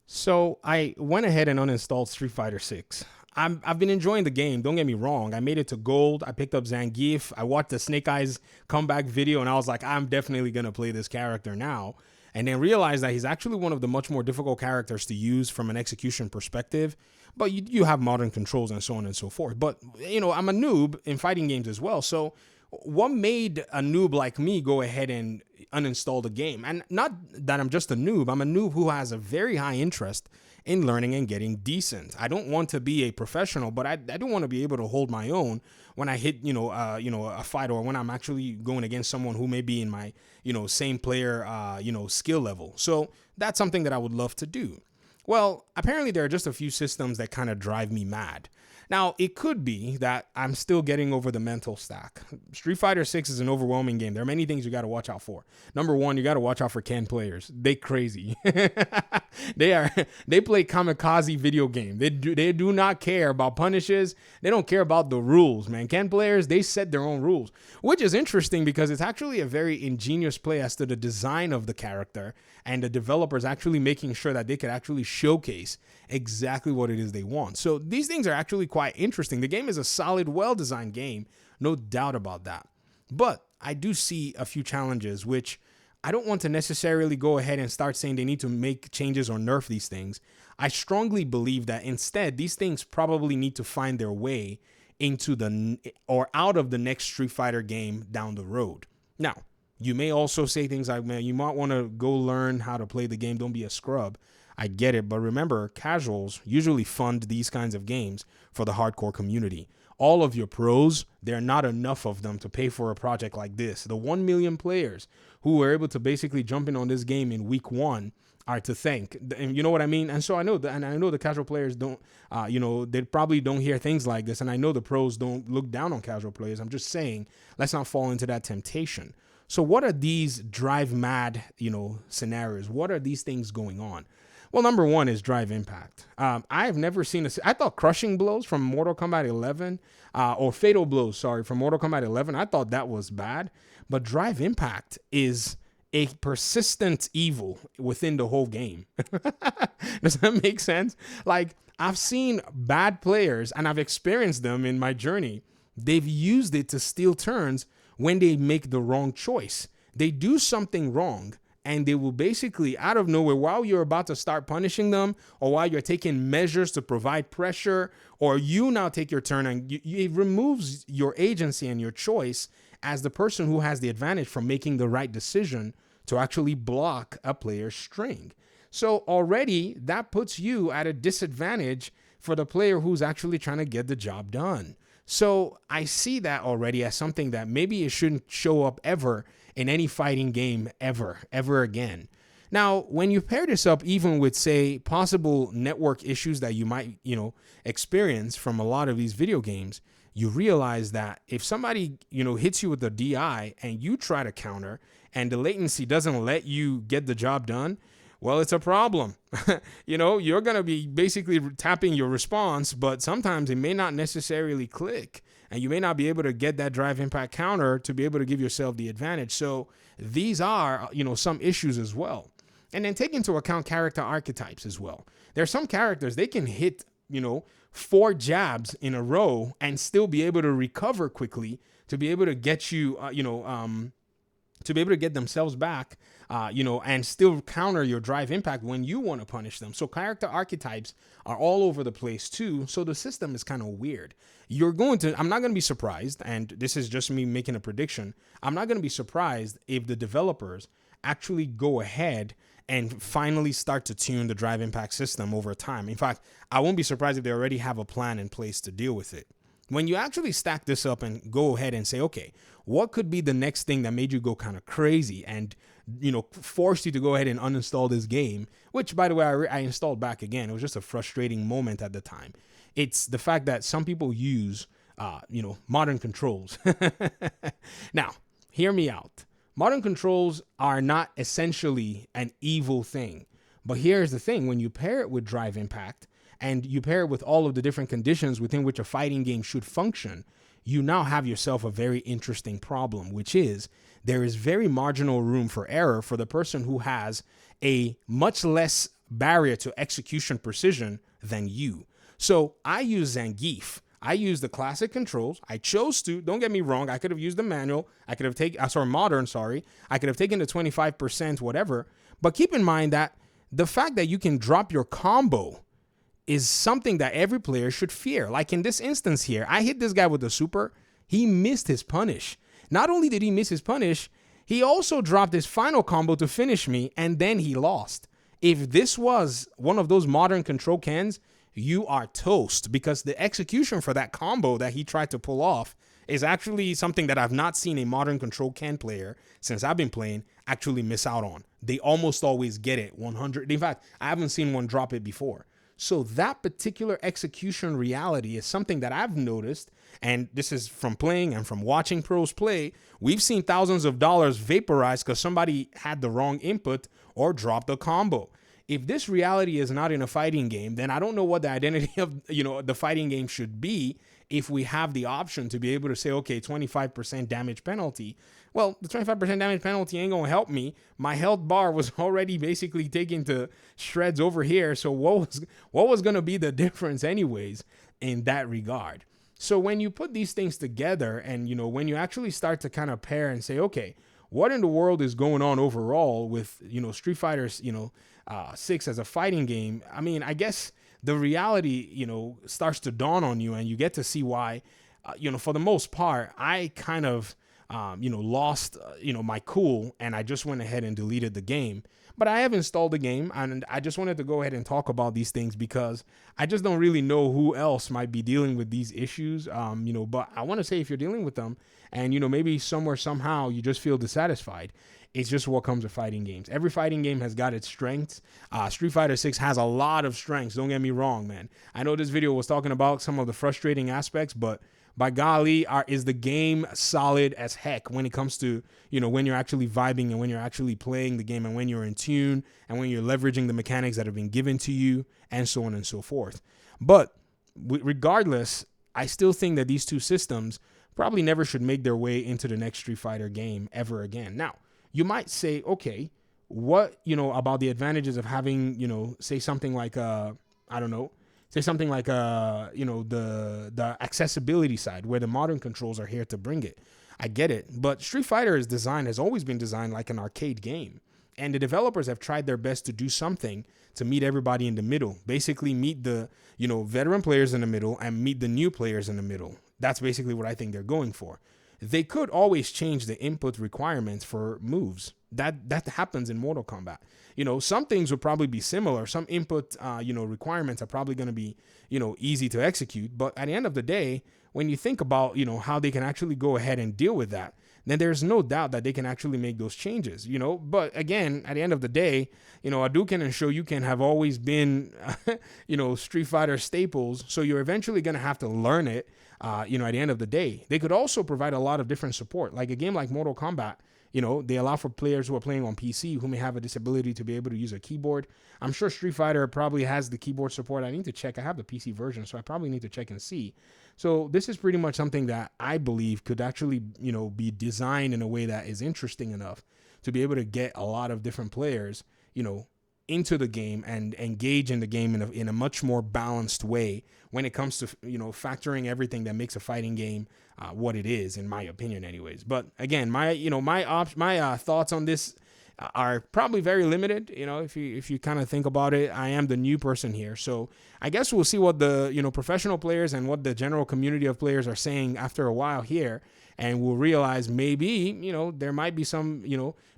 So I went ahead and uninstalled Street Fighter 6. I've been enjoying the game. Don't get me wrong. I made it to gold. I picked up Zangief. I watched the Snake Eyes comeback video, and I was like, I'm definitely gonna play this character now. And then realized that he's actually one of the much more difficult characters to use from an execution perspective. But you have modern controls and so on and so forth. But I'm a noob in fighting games as well. So what made a noob like me go ahead and uninstall the game? And not that I'm just a noob, I'm a noob who has a very high interest in learning and getting decent. I don't want to be a professional, but I do want to be able to hold my own when I hit a fight, or when I'm actually going against someone who may be in my same player skill level. So that's something that I would love to do. Well, apparently there are just a few systems that kind of drive me mad. Now, it could be that I'm still getting over the mental stack. Street Fighter 6 is an overwhelming game. There are many things you got to watch out for. Number one, you got to watch out for Ken players. They crazy. They play kamikaze video game. They do not care about punishes. They don't care about the rules, man. Ken players, they set their own rules, which is interesting because it's actually a very ingenious play as to the design of the character and the developers actually making sure that they could actually showcase exactly what it is they want. So these things are actually quite interesting. The game is a solid, well-designed game, no doubt about that. But I do see a few challenges, which I don't want to necessarily go ahead and start saying they need to make changes or nerf these things. I strongly believe that instead, these things probably need to find their way into or out of the next Street Fighter game down the road. Now, you may also say things like, man, you might want to go learn how to play the game. Don't be a scrub. I get it. But remember, casuals usually fund these kinds of games for the hardcore community. All of your pros, there are not enough of them to pay for a project like this. The 1 million players who were able to basically jump in on this game in week one are to thank. And you know what I mean? And so I know that, and I know the casual players don't, they probably don't hear things like this. And I know the pros don't look down on casual players. I'm just saying, let's not fall into that temptation. So what are these drive mad, scenarios? What are these things going on? Well, number one is drive impact. I've never seen I thought crushing blows from Mortal Kombat 11, or fatal blows, sorry, from Mortal Kombat 11. I thought that was bad, but drive impact is a persistent evil within the whole game. Does that make sense? Like, I've seen bad players, and I've experienced them in my journey. They've used it to steal turns when they make the wrong choice. They do something wrong, and they will basically, out of nowhere, while you're about to start punishing them, or while you're taking measures to provide pressure, or you now take your turn, and it removes your agency and your choice as the person who has the advantage from making the right decision to actually block a player's string. So already that puts you at a disadvantage for the player who's actually trying to get the job done. So I see that already as something that maybe it shouldn't show up ever in any fighting game ever again. Now, when you pair this up even with, say, possible network issues that you might, experience from a lot of these video games, you realize that if somebody, hits you with a DI and you try to counter and the latency doesn't let you get the job done, well, it's a problem. You're going to be basically tapping your response, but sometimes it may not necessarily click, and you may not be able to get that drive impact counter to be able to give yourself the advantage. So these are, some issues as well. And then take into account character archetypes as well. There are some characters, they can hit, 4 jabs in a row and still be able to recover quickly to be able to get you, to be able to get themselves back, and still counter your drive impact when you want to punish them. So character archetypes are all over the place too. So the system is kind of weird. I'm not going to be surprised, and this is just me making a prediction. I'm not going to be surprised if the developers actually go ahead and finally start to tune the drive impact system over time. In fact, I won't be surprised if they already have a plan in place to deal with it. When you actually stack this up and go ahead and say, okay, what could be the next thing that made you go kind of crazy and, forced you to go ahead and uninstall this game, which, by the way, I installed back again. It was just a frustrating moment at the time. It's the fact that some people use, modern controls. Now, hear me out. Modern controls are not essentially an evil thing. But here's the thing. When you pair it with drive impact, and you pair it with all of the different conditions within which a fighting game should function, you now have yourself a very interesting problem, which is there is very marginal room for error for the person who has a much less barrier to execution precision than you. So I use Zangief. I use the classic controls. I chose to. Don't get me wrong. I could have used the manual. I could have taken, modern, sorry. I could have taken the 25%, whatever. But keep in mind that the fact that you can drop your combo is something that every player should fear. Like in this instance here, I hit this guy with the super. He missed his punish. Not only did he miss his punish, he also dropped his final combo to finish me, and then he lost. If this was one of those modern control cans, you are toast, because the execution for that combo that he tried to pull off is actually something that I've not seen a modern control can player since I've been playing actually miss out on. They almost always get it 100. In fact, I haven't seen one drop it before. So that particular execution reality is something that I've noticed, and this is from playing and from watching pros play. We've seen thousands of dollars vaporized because somebody had the wrong input or dropped a combo. If this reality is not in a fighting game, then I don't know what the identity of, the fighting game should be if we have the option to be able to say, okay, 25% damage penalty. Well, the 25% damage penalty ain't going to help me. My health bar was already basically taken to shreds over here. So what was going to be the difference anyways in that regard? So when you put these things together and, when you actually start to kind of pair and say, okay, what in the world is going on overall with, Street Fighter, 6 as a fighting game? I mean, I guess the reality, starts to dawn on you, and you get to see why, for the most part, I kind of, lost, my cool, and I just went ahead and deleted the game. But I have installed the game, and I just wanted to go ahead and talk about these things because I just don't really know who else might be dealing with these issues. But I want to say, if you're dealing with them and, maybe somewhere, somehow you just feel dissatisfied, it's just what comes with fighting games. Every fighting game has got its strengths. Street Fighter 6 has a lot of strengths. Don't get me wrong, man. I know this video was talking about some of the frustrating aspects, but by golly, is the game solid as heck when it comes to, when you're actually vibing and when you're actually playing the game and when you're in tune and when you're leveraging the mechanics that have been given to you and so on and so forth. But regardless, I still think that these two systems probably never should make their way into the next Street Fighter game ever again. Now, you might say, okay, what, about the advantages of having, say something like, the accessibility side where the modern controls are here to bring it. I get it. But Street Fighter has always been designed like an arcade game. And the developers have tried their best to do something to meet everybody in the middle. Basically meet the, veteran players in the middle and meet the new players in the middle. That's basically what I think they're going for. They could always change the input requirements for moves. That happens in Mortal Kombat. Some things will probably be similar. Some input, requirements are probably going to be, easy to execute. But at the end of the day, when you think about, how they can actually go ahead and deal with that, then there's no doubt that they can actually make those changes, But again, at the end of the day, Hadouken and Shoryuken have always been, Street Fighter staples. So you're eventually going to have to learn it, at the end of the day. They could also provide a lot of different support. Like a game like Mortal Kombat, they allow for players who are playing on PC who may have a disability to be able to use a keyboard. I'm sure Street Fighter probably has the keyboard support. I need to check. I have the PC version, so I probably need to check and see. So this is pretty much something that I believe could actually, be designed in a way that is interesting enough to be able to get a lot of different players, into the game and engage in the game in a much more balanced way when it comes to, factoring everything that makes a fighting game what it is, in my opinion anyways. But again, my thoughts on this are probably very limited. If you kind of think about it, I am the new person here. So I guess we'll see what the, professional players and what the general community of players are saying after a while here. And we'll realize maybe, there might be some,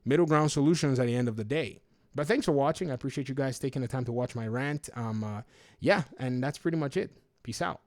middle ground solutions at the end of the day. But thanks for watching. I appreciate you guys taking the time to watch my rant. And that's pretty much it. Peace out.